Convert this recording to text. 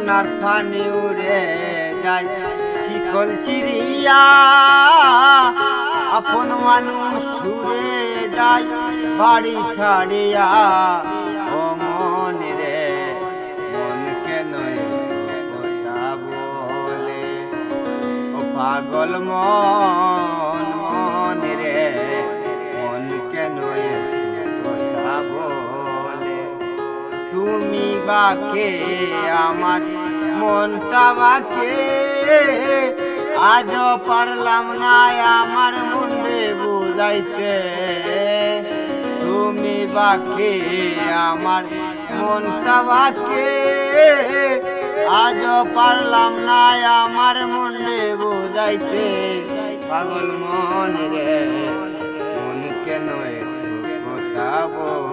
ঝর্ণার পানি উড়ে যায় শিকল চিরিয়া আপন মানুষ উড়ে যায় বাড়ি ছাড়িয়া ও মন রে মন কেন কথা বলে ও পাগল মন মন রে মন কেন কথা বলে তুমি বাকে আমার মনটা বাকে আজও পারলাম না আমার মুন্ডে বুঝাইতে তুমি বাকে আমার মনটা বাকে আজও পারলাম না আমার মুন্ডে বুঝাইতে পাগল মন রে মন কেন কথা বলে